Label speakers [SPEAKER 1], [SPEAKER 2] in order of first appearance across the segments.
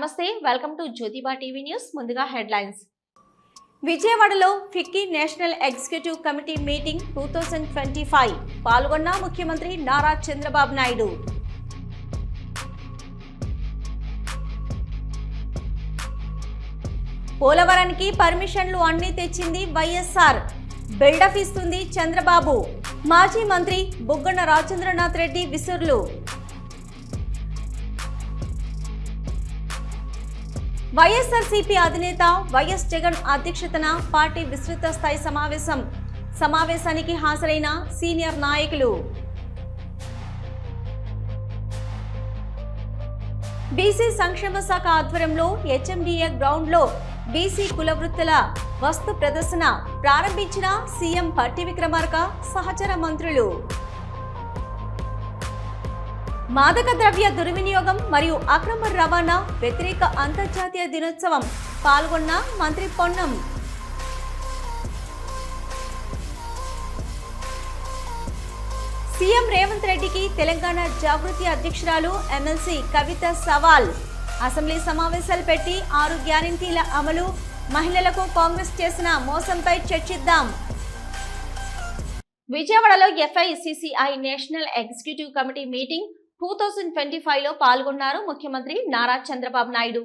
[SPEAKER 1] నమస్తే, welcome to Jyotiba TV news. ముందుగా headlines.
[SPEAKER 2] విజయవాడలో FICCI national executive committee meeting 2025 పాల్గొన్న ముఖ్యమంత్రి నారా చంద్రబాబు నాయుడు. పోలవరానికి పర్మిషన్లు అన్ని తెచ్చింది వైఎస్ఆర్, బిల్డప్ ఇస్తుంది చంద్రబాబు. మాజీ మంత్రి బుగ్గన రాజేంద్రనాథ్ రెడ్డి విసురులు. వైఎస్ఆర్సీపీ అధినేత వైఎస్ జగన్ అధ్యక్షతన పార్టీ విస్తృత స్థాయి సమావేశానికి హాజరైన సీనియర్ నాయకులు. బీసీ సంక్షేమ శాఖ ఆధ్వర్యంలో హెచ్ఎండిఏ గ్రౌండ్లో బీసీ కుల వృత్తుల వస్తు ప్రదర్శన ప్రారంభించిన సీఎం పట్టి విక్రమార్క సహచర మంత్రులు. మాదక ద్రవ్య దుర్వినియోగం మరియు అక్రమ రవాణా వ్యతిరేక అంతర్జాతీయ దినోత్సవం పాల్గొన్న మంత్రి పొన్నం. సీఎం రేవంత్ రెడ్డికి తెలంగాణ జాగృతి అధ్యక్షురాలు ఎమ్మెల్సీ కవిత సవాల్. అసెంబ్లీ సమావేశాలు పెట్టి 6 గ్యారెంటీల అమలు, మహిళలకు కాంగ్రెస్ చేసిన మోసంపై చర్చిద్దాం.
[SPEAKER 1] విజయవాడలో FICCI national executive committee meeting 2025లో పాల్గొన్నారు ముఖ్యమంత్రి నారా చంద్రబాబు నాయుడు.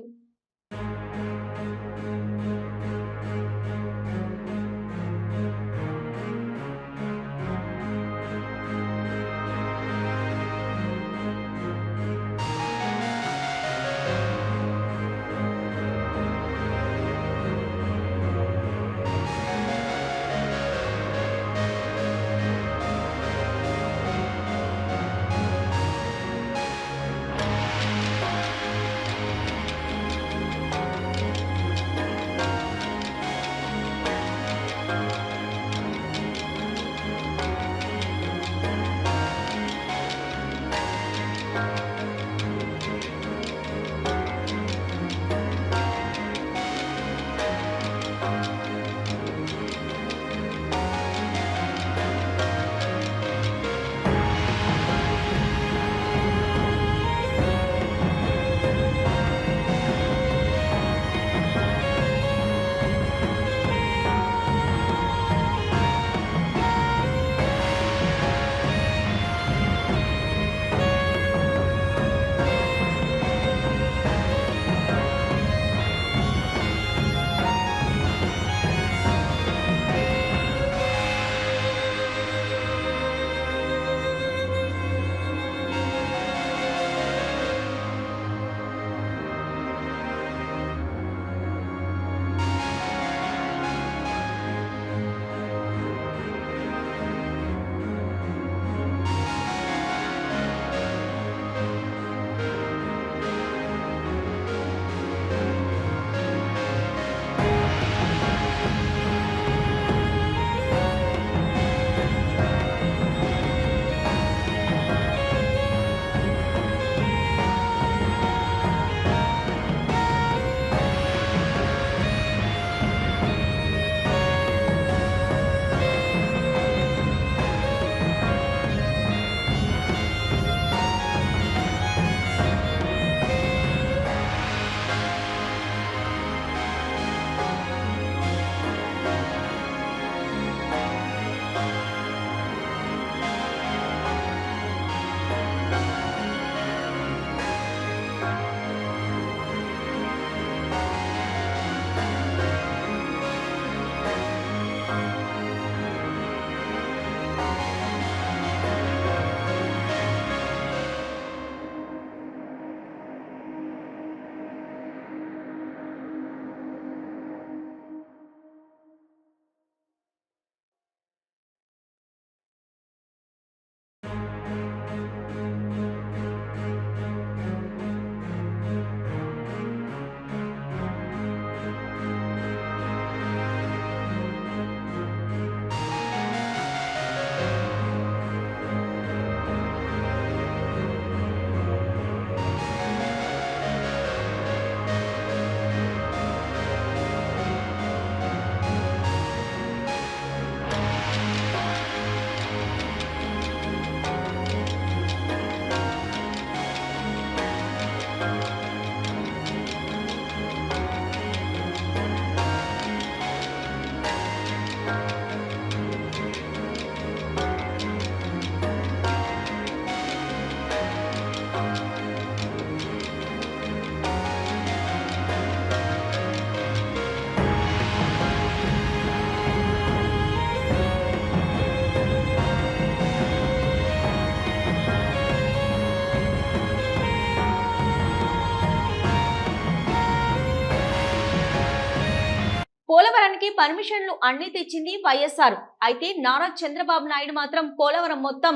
[SPEAKER 1] పోలవరంకి పర్మిషన్లు అన్ని తెచ్చింది వైఎస్ఆర్. అయితే నారా చంద్రబాబు నాయుడు మాత్రం పోలవరం మొత్తం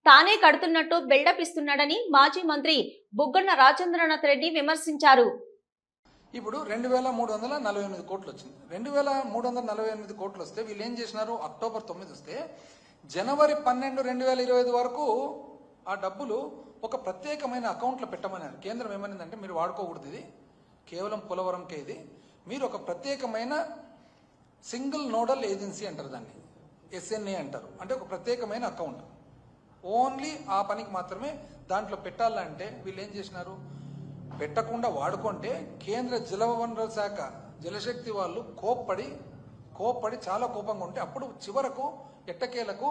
[SPEAKER 1] తానే కడుతున్నట్టు బిల్డప్ ఇస్తున్నాడని మాజీ మంత్రి బుగ్గన రాజేంద్రనాథ్ రెడ్డి విమర్శించారు.
[SPEAKER 3] ఇప్పుడు 2348 కోట్లు వచ్చింది. 2348 కోట్లు వస్తే వీళ్ళు ఏం చేసినారు? అక్టోబర్ 9 వస్తే జనవరి 12, 2025 వరకు ఆ డబ్బులు ఒక ప్రత్యేకమైన అకౌంట్లో పెట్టమన్నారు. కేంద్రం ఏమనిందంటే మీరు వాడుకోకూడదు, ఇది కేవలం పోలవరంకే, ఇది మీరు ఒక ప్రత్యేకమైన సింగిల్ నోడల్ ఏజెన్సీ అంటారు, దాన్ని SNA అంటారు. అంటే ఒక ప్రత్యేకమైన అకౌంట్ ఓన్లీ ఆ పనికి మాత్రమే దాంట్లో పెట్టాలంటే వీళ్ళు ఏం చేసినారు? పెట్టకుండా వాడుకుంటే కేంద్ర జలవనరుల శాఖ జలశక్తి వాళ్ళు కోప్పడి చాలా కోపంగా ఉంటే అప్పుడు చివరకు ఎట్టకేలకు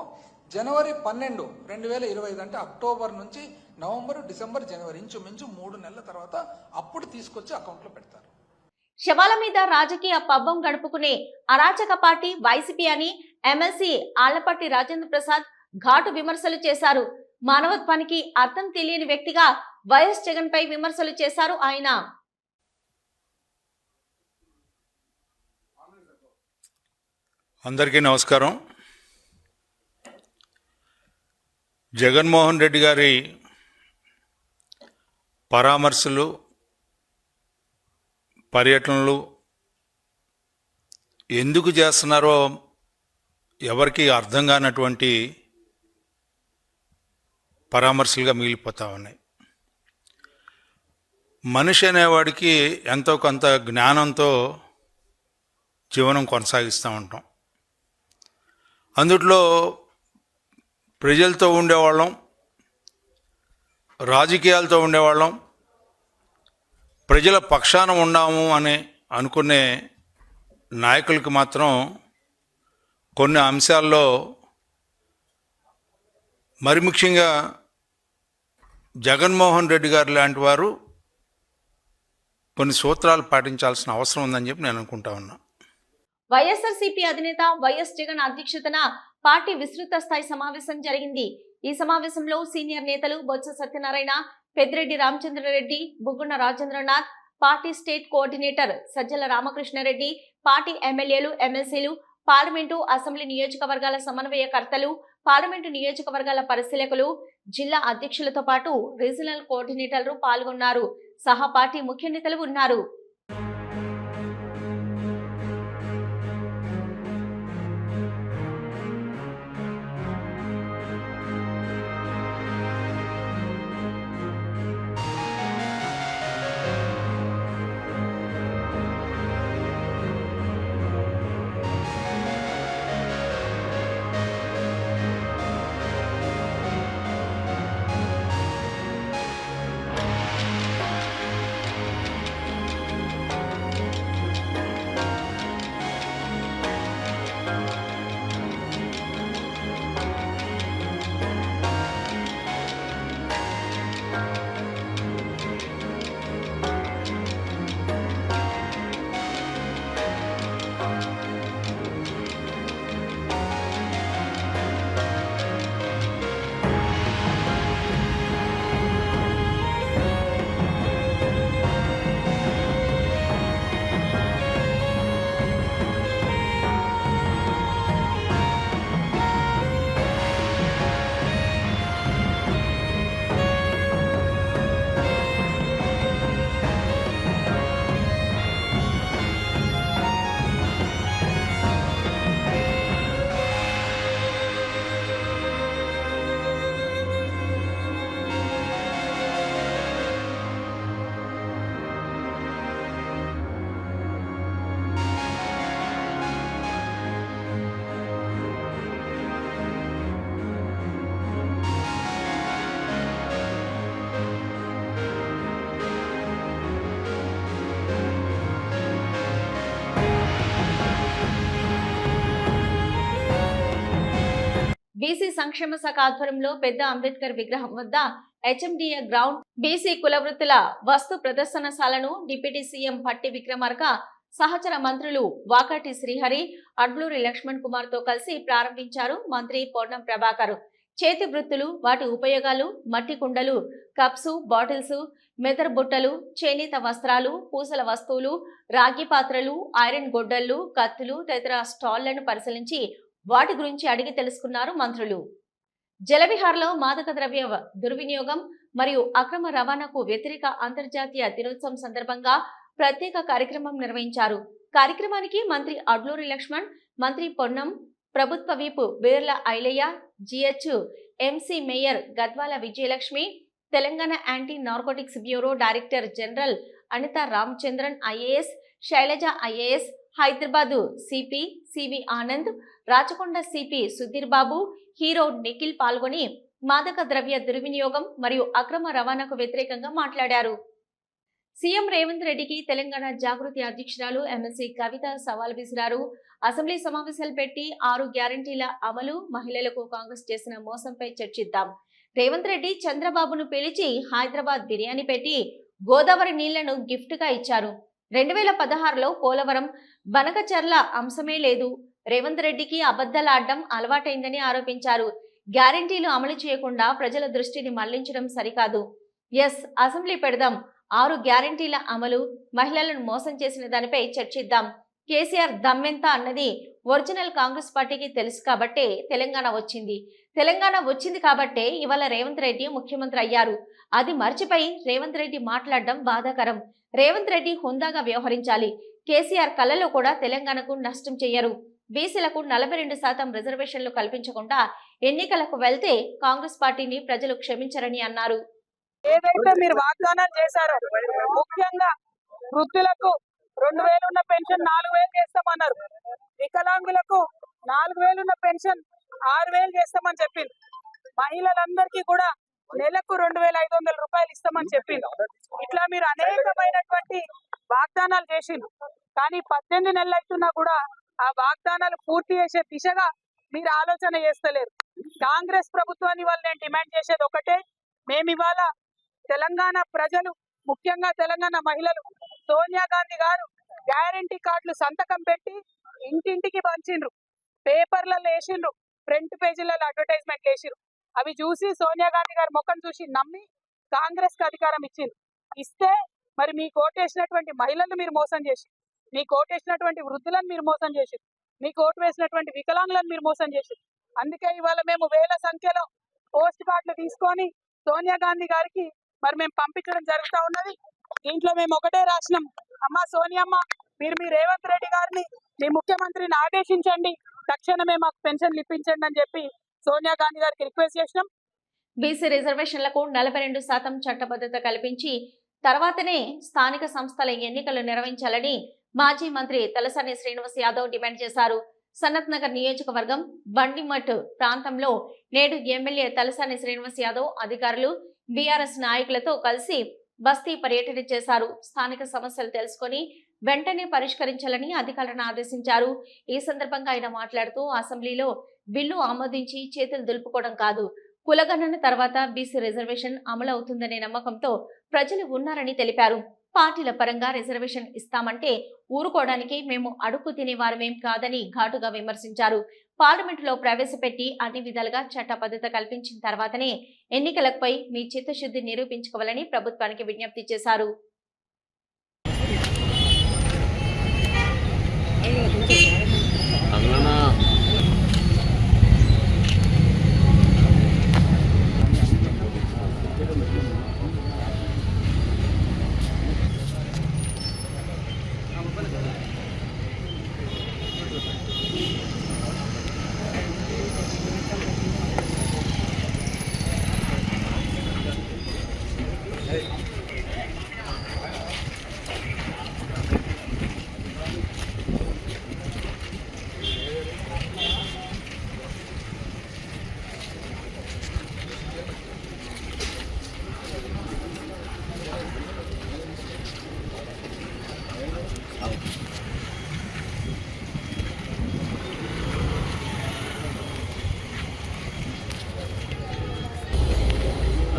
[SPEAKER 3] జనవరి 12, 2025 అంటే అక్టోబర్ నుంచి నవంబర్, డిసెంబర్, జనవరి ఇంచుమించు 3 నెలల తర్వాత అప్పుడు తీసుకొచ్చి అకౌంట్లో పెడతారు.
[SPEAKER 1] శవాల మీద రాజకీయ పబ్బం గడుపుకునే అరాచక పార్టీ వైసీపీ అని ఎమ్మెల్సీ ఆళ్లపట్టి రాజేంద్ర ప్రసాద్ ఘాటు విమర్శలు చేశారు. మానవత్వానికి అర్థం తెలియని వ్యక్తిగా వైఎస్ జగన్ పై విమర్శలు చేశారు ఆయన.
[SPEAKER 4] అందరికీ నమస్కారం. జగన్మోహన్ రెడ్డి గారి పరామర్శలు, పర్యటనలు ఎందుకు చేస్తున్నారో ఎవరికి అర్థం కానటువంటి పరామర్శలుగా మిగిలిపోతా ఉన్నాయి. మనిషి అనేవాడికి ఎంతో కొంత జ్ఞానంతో జీవనం కొనసాగిస్తూ ఉంటాం. అందుట్లో ప్రజలతో ఉండేవాళ్ళం, రాజకీయాలతో ఉండేవాళ్ళం, ప్రజల పక్షాన ఉన్నాము అని అనుకునే నాయకులకి మాత్రం కొన్ని అంశాల్లో, మరి ముఖ్యంగా జగన్మోహన్ రెడ్డి గారు లాంటి వారు కొన్ని సూత్రాలు పాటించాల్సిన అవసరం ఉందని చెప్పి నేను అనుకుంటా ఉన్నా.
[SPEAKER 1] వైఎస్ఆర్సీపీ అధినేత వైఎస్ జగన్ అధ్యక్షతన పార్టీ విస్తృత స్థాయి సమావేశం జరిగింది. ఈ సమావేశంలో సీనియర్ నేతలు Botsa Satyanarayana, Peddireddy Ramachandra Reddy, Buggana Rajendranath, party state coordinator Sajjala Ramakrishna Reddy, party ఎమ్మెల్యేలు, ఎమ్మెల్సీలు, పార్లమెంటు, అసెంబ్లీ నియోజకవర్గాల సమన్వయకర్తలు, పార్లమెంటు నియోజకవర్గాల పరిశీలకులు, జిల్లా అధ్యక్షులతో పాటు రీజనల్ కోఆర్డినేటర్లు పాల్గొన్నారు. సహా పార్టీ ముఖ్య నేతలు ఉన్నారు. బీసీ సంక్షేమ శాఖ ఆధ్వర్యంలో పెద్ద అంబేద్కర్ విగ్రహం వద్ద HMDA గ్రౌండ్ బీసీ కులవృత్తుల వస్తు ప్రదర్శనశాలను డిప్యూటీ సీఎం పట్టి విక్రమార్క సహచర మంత్రులు వాకాటి శ్రీహరి, అడ్లూరి లక్ష్మణ్ కుమార్ తో కలిసి ప్రారంభించారు మంత్రి పొన్నం ప్రభాకర్. చేతి వృత్తులు, వాటి ఉపయోగాలు, మట్టి కుండలు, కప్స్, బాటిల్స్, మెదర్ బుట్టలు, చేనేత వస్త్రాలు, పూసల వస్తువులు, రాగి పాత్రలు, ఐరన్ గొడ్డళ్లు, కత్తులు తదితర స్టాళ్లను పరిశీలించి వాటి గురించి అడిగి తెలుసుకున్నారు మంత్రులు. జలవిహార్లో మాదక ద్రవ్య దుర్వినియోగం మరియు అక్రమ రవాణాకు వ్యతిరేక అంతర్జాతీయ దినోత్సవం సందర్భంగా ప్రత్యేక కార్యక్రమం నిర్వహించారు. కార్యక్రమానికి మంత్రి అడ్లూరి లక్ష్మణ్, మంత్రి పొన్నం, ప్రభుత్వ whip Beerla Ailaiah, GHMC mayor Gadwal Vijayalakshmi, Telangana anti narcotics bureau director general Anitha Ramachandran IAS, Sailaja IAS, Hyderabad CP CV Anand, Rachakonda CP Sudheer Babu, hero Nikhil పాల్గొని మాదక ద్రవ్య దుర్వినియోగం మరియు అక్రమ రవాణాకు వ్యతిరేకంగా మాట్లాడారు. సీఎం రేవంత్ రెడ్డికి తెలంగాణ జాగృతి అధ్యక్షురాలు ఎమ్మెల్సీ కవిత సవాల్ విసిరారు. అసెంబ్లీ సమావేశాలు పెట్టి 6 గ్యారంటీల అమలు, మహిళలకు కాంగ్రెస్ చేసిన మోసంపై చర్చిద్దాం. రేవంత్ రెడ్డి చంద్రబాబును పిలిచి హైదరాబాద్ బిర్యానీ పెట్టి గోదావరి నీళ్లను గిఫ్ట్ గా ఇచ్చారు. 2016లో పోలవరం, బనకచర్ల అంశమే లేదు. రేవంత్ రెడ్డికి అబద్ధాలాడడం అలవాటైందని ఆరోపించారు. గ్యారంటీలు అమలు చేయకుండా ప్రజల దృష్టిని మళ్లించడం సరికాదు. అసెంబ్లీ పెడదాం. 6 గ్యారంటీల అమలు, మహిళలను మోసం చేసిన దానిపై చర్చిద్దాం. కేసీఆర్ దమ్మెంత అన్నది ఒరిజినల్ కాంగ్రెస్ పార్టీకి తెలుసు కాబట్టే తెలంగాణ వచ్చింది కాబట్టే ఇవాళ రేవంత్ రెడ్డి ముఖ్యమంత్రి అయ్యారు. అది మర్చిపోయి రేవంత్ రెడ్డి మాట్లాడడం బాధాకరం. రేవంత్ రెడ్డి హుందాగా వ్యవహరించాలి. కేసీఆర్ కళ్ళలో కూడా తెలంగాణకు నష్టం చెయ్యరు. బీసీలకు 42% రిజర్వేషన్లు కల్పించకుండా ఎన్నికలకు వెళ్తే కాంగ్రెస్ పార్టీని ప్రజలు క్షమించరని అన్నారు.
[SPEAKER 5] ఏదైతే మీరు వాగ్దానాలు చేశారో, ముఖ్యంగా వృద్ధులకు 2000 ఉన్న పెన్షన్ 4000 చేస్తామన్నారు. వికలాంగులకు 4000 ఉన్న పెన్షన్ 6000 చేస్తామని చెప్పింది. మహిళలందరికీ కూడా నెలకు 2500 రూపాయలు ఇస్తామని చెప్పింది. ఇట్లా మీరు అనేకమైనటువంటి వాగ్దానాలు చేసిండ్రు. కానీ 18 నెలలు అవుతున్నా కూడా ఆ వాగ్దానాలు పూర్తి చేసే దిశగా మీరు ఆలోచన చేస్తలేరు. కాంగ్రెస్ ప్రభుత్వాన్ని వాళ్ళు నేను డిమాండ్ చేసేది ఒకటే, మేము ఇవాళ తెలంగాణ ప్రజలు, ముఖ్యంగా తెలంగాణ మహిళలు, సోనియా గాంధీ గారు గ్యారంటీ కార్డులు సంతకం పెట్టి ఇంటింటికి పంచిండ్రు, పేపర్లలో వేసిండ్రు, ఫ్రంట్ పేజీలలో అడ్వర్టైజ్మెంట్ వేసిండ్రు. అవి చూసి సోనియా గాంధీ గారు ముఖం చూసి నమ్మి కాంగ్రెస్ కి అధికారం ఇస్తే మరి మీకు ఓటేసినటువంటి మహిళలు మీరు మోసం చేసి, మీకు ఓటేసినటువంటి వృద్ధులను మీరు మోసం చేసి, మీకు ఓటు వేసినటువంటి వికలాంగులను మీరు మోసం చేసి, అందుకే ఇవాళ మేము వేల సంఖ్యలో పోస్ట్ కార్డులు తీసుకొని సోనియా గాంధీ గారికి మరి మేము పంపించడం జరుగుతూ ఉన్నది. దీంట్లో మేము ఒకటే రాసినాం, అమ్మ సోనియమ్మ, మీరు మీ రేవంత్ రెడ్డి గారిని, మీ ముఖ్యమంత్రిని ఆదేశించండి, తక్షణమే మాకు పెన్షన్లు ఇప్పించండి అని చెప్పి సోనియా గాంధీ గారికి రిక్వెస్ట్ చేసినాం.
[SPEAKER 1] బీసీ రిజర్వేషన్లకు 42% చట్టబద్ధత కల్పించి తర్వాతనే స్థానిక సంస్థల ఎన్నికలు నిర్వహించాలని మాజీ మంత్రి తలసాని శ్రీనివాస్ యాదవ్ డిమాండ్ చేశారు. సనత్ నగర్ నియోజకవర్గం బండిమఠ్ ప్రాంతంలో నేడు ఎమ్మెల్యే తలసాని శ్రీనివాస్ యాదవ్ అధికారులు, బీఆర్ఎస్ నాయకులతో కలిసి బస్తీ పర్యటన చేశారు. స్థానిక సమస్యలు తెలుసుకొని వెంటనే పరిష్కరించాలని అధికారులను ఆదేశించారు. ఈ సందర్భంగా ఆయన మాట్లాడుతూ అసెంబ్లీలో బిల్లు ఆమోదించి చేతులు దులుపుకోవడం కాదు, కులగణన తర్వాత బీసీ రిజర్వేషన్ అమలు అవుతుందనే నమ్మకంతో ప్రజలు ఉన్నారని తెలిపారు. పార్టీల పరంగా రిజర్వేషన్ ఇస్తామంటే ఊరుకోవడానికి మేము అడుగు తినేవారమేం కాదని ఘాటుగా విమర్శించారు. పార్లమెంటులో ప్రవేశపెట్టి అన్ని విధాలుగా చట్టబద్ధత కల్పించిన తర్వాతనే ఎన్నికలపై మీ చిత్తశుద్ధి నిరూపించుకోవాలని ప్రభుత్వానికి విజ్ఞప్తి చేశారు.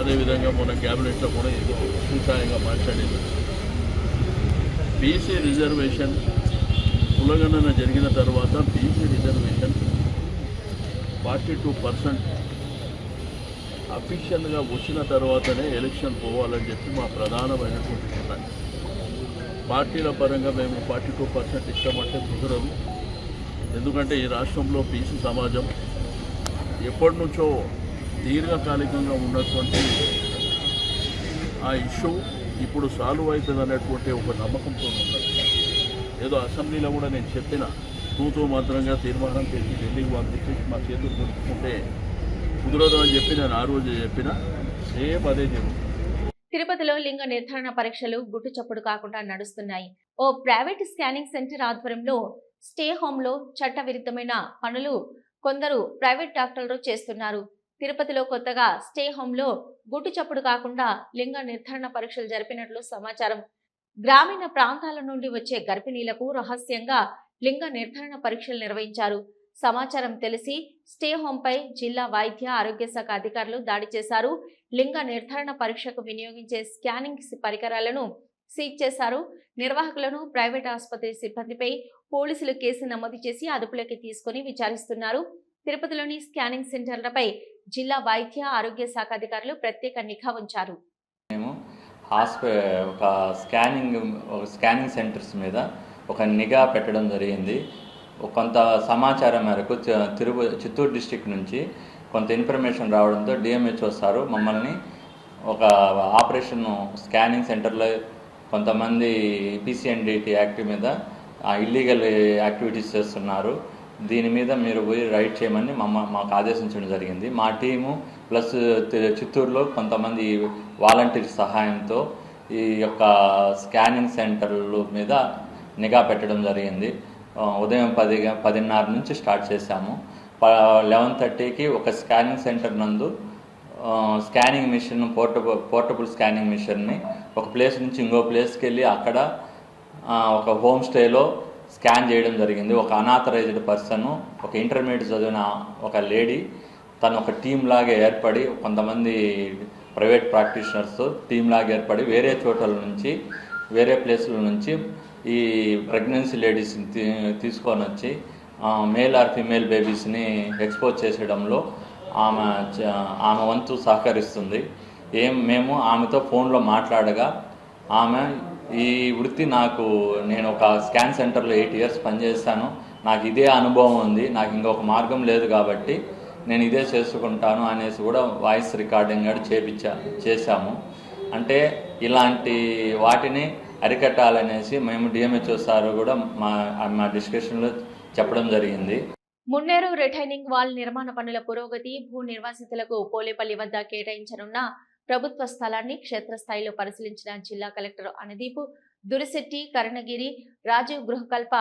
[SPEAKER 6] అదేవిధంగా మన క్యాబినెట్లో కూడా ఏదో సూచాయంగా మాట్లాడేది. బీసీ రిజర్వేషన్ కులగణన జరిగిన తర్వాత బీసీ రిజర్వేషన్ 42% అఫీషియల్గా వచ్చిన తర్వాతనే ఎలక్షన్ పోవాలని చెప్పి మా ప్రధానమైనటువంటి నిర్ణయం. పార్టీల పరంగా మేము 42% ఇస్తామంటే కుదరదు. ఎందుకంటే ఈ రాష్ట్రంలో బీసీ సమాజం ఎప్పటి నుంచో దీర్ఘకాలికంగా ఉన్నటువంటి ఆ ఇష్యూ ఇప్పుడు సాల్వ్ అవుతుంది అనేటువంటి ఒక నమ్మకంతో ఉన్నది. ఏదో అసెంబ్లీలో కూడా నేను చెప్పిన తూతూ మాత్రంగా తీర్మానం చేసి ఢిల్లీకి పంపించేసి మా చేతులు దొరుకుతుంటే కుదరదు అని చెప్పి నేను ఆ రోజు చెప్పిన సేమ్ అదే జరుగుతుంది.
[SPEAKER 1] తిరుపతిలో లింగ నిర్ధారణ పరీక్షలు గుట్టు చప్పుడు కాకుండా నడుస్తున్నాయి. ఓ ప్రైవేట్ స్కానింగ్ సెంటర్ ఆధ్వర్యంలో స్టే హోంలో చట్టవిరుద్ధమైన పనులు కొందరు ప్రైవేట్ డాక్టర్లు చేస్తున్నారు. తిరుపతిలో కొత్తగా స్టే హోంలో గుట్టు చప్పుడు కాకుండా లింగ నిర్ధారణ పరీక్షలు జరిపినట్లు సమాచారం. గ్రామీణ ప్రాంతాల నుండి వచ్చే గర్భిణీలకు రహస్యంగా లింగ నిర్ధారణ పరీక్షలు నిర్వహించారు. సమాచారం తెలిసి స్టే హోంపై జిల్లా వైద్య ఆరోగ్య శాఖ అధికారులు దాడి చేశారు. లింగ నిర్ధారణ పరీక్షకు వినియోగించే స్కానింగ్ పరికరాలను సీజ్ చేశారు. నిర్వాహకులను, ప్రైవేట్ ఆసుపత్రి సిబ్బందిపై పోలీసులు కేసు నమోదు చేసి అదుపులోకి తీసుకుని విచారిస్తున్నారు. తిరుపతిలోని స్కానింగ్ సెంటర్లపై జిల్లా వైద్య ఆరోగ్య శాఖ అధికారులు ప్రత్యేక నిఘా ఉంచారు.
[SPEAKER 7] మేము ఒక స్కానింగ్ సెంటర్స్ మీద ఒక నిఘా పెట్టడం జరిగింది. కొంత సమాచారం మేరకు చిత్తూరు డిస్టిక్ నుంచి కొంత ఇన్ఫర్మేషన్ రావడంతో డిఎంహెచ్ఓ సారు మమ్మల్ని ఒక ఆపరేషన్ స్కానింగ్ సెంటర్లో కొంతమంది పీసీఎన్డిటీ యాక్ట్ మీద ఇల్లీగల్ యాక్టివిటీస్ చేస్తున్నారు, దీని మీద మీరు పోయి రైడ్ చేయమని మాకు ఆదేశించడం జరిగింది. మా టీము ప్లస్ చిత్తూరులో కొంతమంది వాలంటీర్ సహాయంతో ఈ యొక్క స్కానింగ్ సెంటర్ల మీద నిఘా పెట్టడం జరిగింది. ఉదయం 10:30 నుంచి స్టార్ట్ చేశాము. 11:30కి ఒక స్కానింగ్ సెంటర్ నందు స్కానింగ్ మిషన్ పోర్టబుల్ స్కానింగ్ మిషన్ని ఒక ప్లేస్ నుంచి ఇంకో ప్లేస్కి వెళ్ళి అక్కడ ఒక హోమ్ స్టేలో స్కాన్ చేయడం జరిగింది. ఒక అనాథరైజ్డ్ పర్సన్, ఒక ఇంటర్మీడియట్ చదివిన ఒక లేడీ, తను ఒక టీమ్ లాగా ఏర్పడి కొంతమంది ప్రైవేట్ ప్రాక్టీషనర్స్ టీమ్ లాగా ఏర్పడి వేరే చోట్ల నుంచి వేరే ప్లేసుల నుంచి ఈ ప్రెగ్నెన్సీ లేడీస్ని తీసుకొని వచ్చి మేల్ ఆర్ ఫీమేల్ బేబీస్ని ఎక్స్పోజ్ చేసేయడంలో ఆమె వంతు సహకరిస్తుంది. మేము ఆమెతో ఫోన్లో మాట్లాడగా ఆమె ఈ వృత్తి నేను ఒక స్కాన్ సెంటర్లో 8 years పనిచేస్తాను, నాకు ఇదే అనుభవం ఉంది, నాకు ఇంకొక మార్గం లేదు కాబట్టి నేను ఇదే చేసుకుంటాను అనేసి కూడా వాయిస్ రికార్డింగ్ కూడా చేశాము. అంటే ఇలాంటి వాటిని అరికట్టాలనేసి మేము డిఎంహెచ్ఓ సార్ కూడా మా డిస్కషన్లో చెప్పడం జరిగింది.
[SPEAKER 1] మున్నేరు రిటైనింగ్ వాల్ నిర్మాణ పనుల పురోగతి, భూ నిర్వాసితులకు పోలేపల్లి వద్ద కేటాయించనున్న ప్రభుత్వ స్థలాన్ని క్షేత్రస్థాయిలో పరిశీలించిన జిల్లా కలెక్టర్ అనుదీప్, దురిశెట్టి, కరుణగిరి, రాజీవ్ గృహకల్ప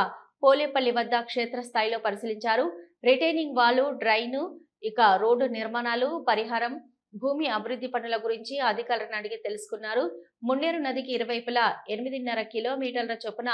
[SPEAKER 1] పోలేపల్లి వద్ద క్షేత్రస్థాయిలో పరిశీలించారు. రిటైనింగ్ వాలు, డ్రైను, ఇక రోడ్డు నిర్మాణాలు, పరిహారం, భూమి అభివృద్ధి పనుల గురించి అధికారులను అడిగి తెలుసుకున్నారు. మున్నేరు నదికి ఇరువైపులా 8.5 కిలోమీటర్ల చొప్పున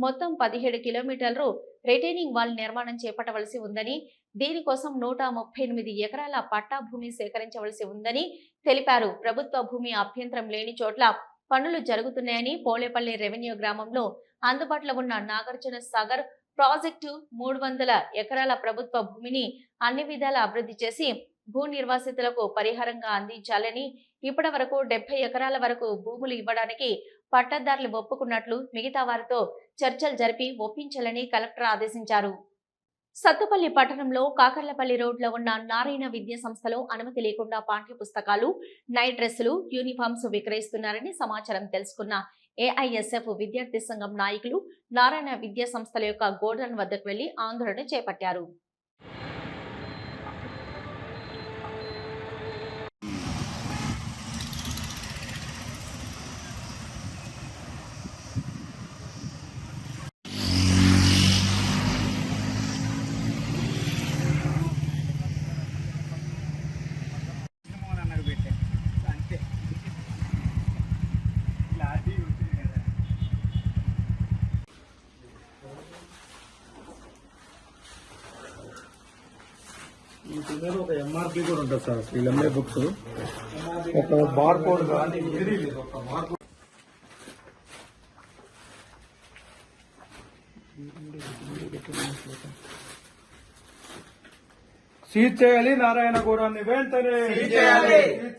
[SPEAKER 1] మొత్తం 17 కిలోమీటర్లు రిటైనింగ్ వాల్ నిర్మాణం చేపట్టవలసి ఉందని, దీనికోసం 138 ఎకరాల పట్టా భూమి సేకరించవలసి ఉందని తెలిపారు. ప్రభుత్వ భూమి అభ్యంతరం లేని చోట్ల పనులు జరుగుతున్నాయని, పోలేపల్లి రెవెన్యూ గ్రామంలో అందుబాటులో ఉన్న నాగార్జున సాగర్ ప్రాజెక్టు 300 ఎకరాల ప్రభుత్వ భూమిని అన్ని విధాల అభివృద్ధి చేసి భూ నిర్వాసితులకు పరిహారంగా అందించాలని, ఇప్పటి వరకు 70 ఎకరాల వరకు భూములు ఇవ్వడానికి పట్టదారులు ఒప్పుకున్నట్లు మిగతా వారితో చర్చలు జరిపి ఒప్పించాలని కలెక్టర్ ఆదేశించారు. సత్తుపల్లి పట్టణంలో కాకర్లపల్లి రోడ్లో ఉన్న నారాయణ విద్యా సంస్థలో అనుమతి లేకుండా పాఠ్య పుస్తకాలు, నైట్ డ్రెస్సులు, యూనిఫామ్స్ విక్రయిస్తున్నారని సమాచారం తెలుసుకున్న ఏఐఎస్ఎఫ్ విద్యార్థి సంఘం నాయకులు నారాయణ విద్యా సంస్థల యొక్క గోడౌన్ వద్దకు వెళ్లి ఆందోళన చేపట్టారు.
[SPEAKER 8] ఒక ఎంఆర్పి కూడా ఉంటుంది సార్, వీళ్ళమ్మే బుక్స్ ఒక బార్ కోడ్ కానీ సీజ్ చేయాలి నారాయణగూడాన్ని వెంటనే, సీజ్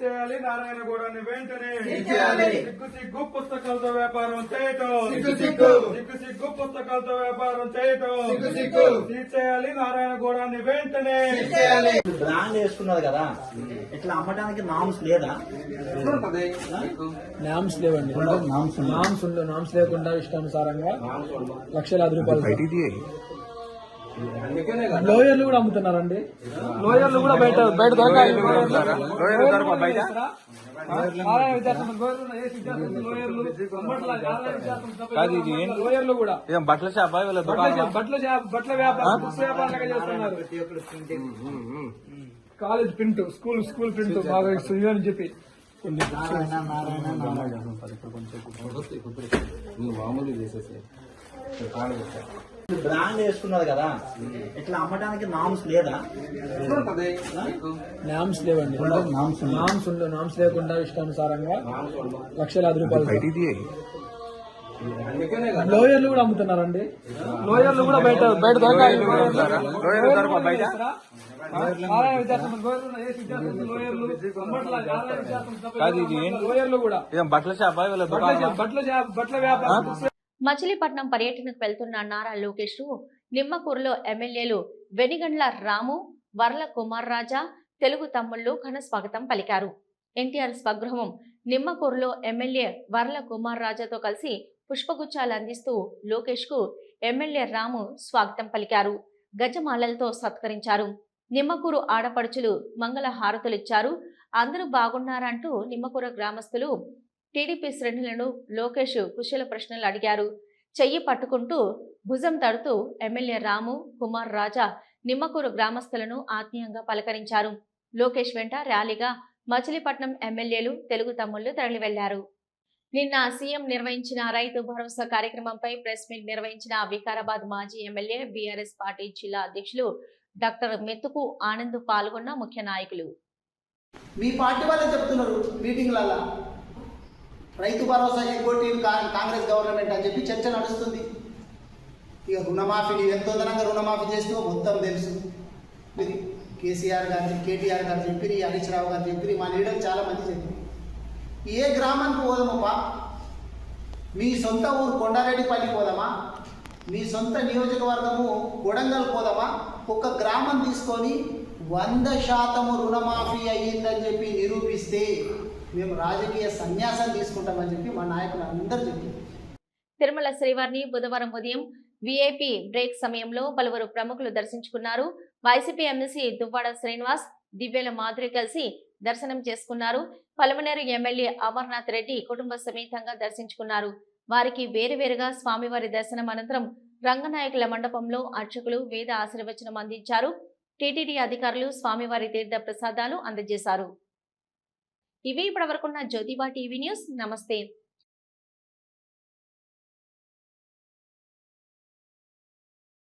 [SPEAKER 8] చేయాలి నారాయణగూడాన్ని వెంటనే, సిగ్గు పుస్తకాలతో వ్యాపారం చేయటం, సిగ్గు పుస్తకాలతో వ్యాపారం చేయటం, సీజ్ చేయాలి నారాయణగూడాన్ని వెంటనే.
[SPEAKER 9] బ్రాండ్ వేసుకున్నారు కదా, ఇట్లా అమ్మడానికి నామ్స్ లేదా?
[SPEAKER 10] నామ్స్ లేవండి. నామ్స్ లేకుండా ఇష్టానుసారంగా లక్షలాది రూపాయలు. లోయర్లు కూడా అమ్ముతున్నారండి. లోయర్లు కూడా బయట దొరకాలి. లోయర్లు కూడా బట్టల షాప్, బట్టల వ్యాపారం చేస్తున్నారు. కాలేజ్ ప్రింట్, స్కూల్ ప్రింట్ బాగా ఇస్తుంది అని చెప్పి
[SPEAKER 9] బ్రాండ్ వేసుకున్నారు కదా, ఇట్లా అమ్మడానికి నామ్స్ లేదా?
[SPEAKER 10] నామ్స్ లేవండి. నామ్స్ లేకుండా ఇష్టానుసారంగా లక్షలాది రూపాయలు. లోయర్లు కూడా అమ్ముతున్నారండి. లోయర్లు కూడా బయట దొరకాలి. లోయర్లు కూడా బట్టల షాప్, బట్టల వ్యాపారం.
[SPEAKER 1] మచిలీపట్నం పర్యటనకు వెళ్తున్న నారా లోకేష్ నిమ్మకూరులో ఎమ్మెల్యేలు వెనిగండ్ల రాము, వర్ల కుమార్ రాజా, తెలుగు తమ్ముళ్లు ఘన స్వాగతం పలికారు. ఎన్టీఆర్ స్వగృహం నిమ్మకూరులో ఎమ్మెల్యే వర్ల కుమార్ రాజాతో కలిసి పుష్పగుచ్చాలు అందిస్తూ లోకేష్ కు ఎమ్మెల్యే రాము స్వాగతం పలికారు. గజమాలలతో సత్కరించారు. నిమ్మకూరు ఆడపడుచులు మంగళ హారతులిచ్చారు. అందరూ బాగున్నారంటూ నిమ్మకూరు గ్రామస్తులు టీడీపీ శ్రేణులను లోకేష్ కుశల ప్రశ్నలు అడిగారు. చెయ్యి పట్టుకుంటూ భుజం తడుతూ ఎమ్మెల్యే రాము, కుమార్ రాజా నిమ్మకూరు గ్రామస్తులను ఆత్మీయంగా పలకరించారు. లోకేష్ వెంట ర్యాలీగా మచిలీపట్నం ఎమ్మెల్యేలు, తెలుగు తమ్ముళ్లు తరలి వెళ్లారు. నిన్న సీఎం నిర్వహించిన రైతు భరోసా కార్యక్రమంపై ప్రెస్ మీట్ నిర్వహించిన వికారాబాద్ మాజీ ఎమ్మెల్యే, బీఆర్ఎస్ పార్టీ జిల్లా అధ్యక్షులు డాక్టర్ మెతుకు ఆనంద్ పాల్గొన్న ముఖ్య నాయకులు.
[SPEAKER 11] మీ పార్టీ వాళ్ళే చెప్తున్నారు మీటింగ్లలో రైతు భరోసా ఎగ్గొట్టి కాంగ్రెస్ గవర్నమెంట్ అని చెప్పి చర్చ నడుస్తుంది. ఇక రుణమాఫీ ఎంత తొందరగా రుణమాఫీ చేస్తూ మొత్తం తెలుసు. ఇది కేసీఆర్ గారు, కేటీఆర్ గారు చెప్పిరి, హరీష్ రావు గారు చెప్పిరి, మా లీడర్ చాలా మంది చెప్పిరి. ఏ గ్రామానికి పోదామప్పా? మీ సొంత ఊరు కొండారెడ్డిపల్లికి పోదామా? మీ సొంత నియోజకవర్గము కొడంగల్ పోదామా? ఒక గ్రామం తీసుకొని 100% రుణమాఫీ అయ్యిందని చెప్పి నిరూపిస్తే మేము రాజకీయ సన్యాసం తీసుకుంటామని చెప్పి మా నాయకులు అందరూ చెప్పారు.
[SPEAKER 1] తిరుమల శ్రీవారిని బుధవారం ఉదయం వీఐపీ బ్రేక్ సమయంలో పలువురు ప్రముఖులు దర్శించుకున్నారు. వైసీపీ ఎమ్మెల్సీ దువ్వాడ శ్రీనివాస్, దివ్యల మాధురి కలిసి దర్శనం చేసుకున్నారు. పలమనేరు ఎమ్మెల్యే అమర్నాథ్ రెడ్డి కుటుంబ సమేతంగా దర్శించుకున్నారు. వారికి వేరువేరుగా స్వామివారి దర్శనం అనంతరం రంగనాయకుల మండపంలో అర్చకులు వేద ఆశీర్వచనం అందించారు. టీటీడీ అధికారులు స్వామివారి తీర్థ ప్రసాదాలు అందజేశారు. ఇవి ఇప్పటివరకున్న జ్యోతిబా టీవీ న్యూస్. నమస్తే.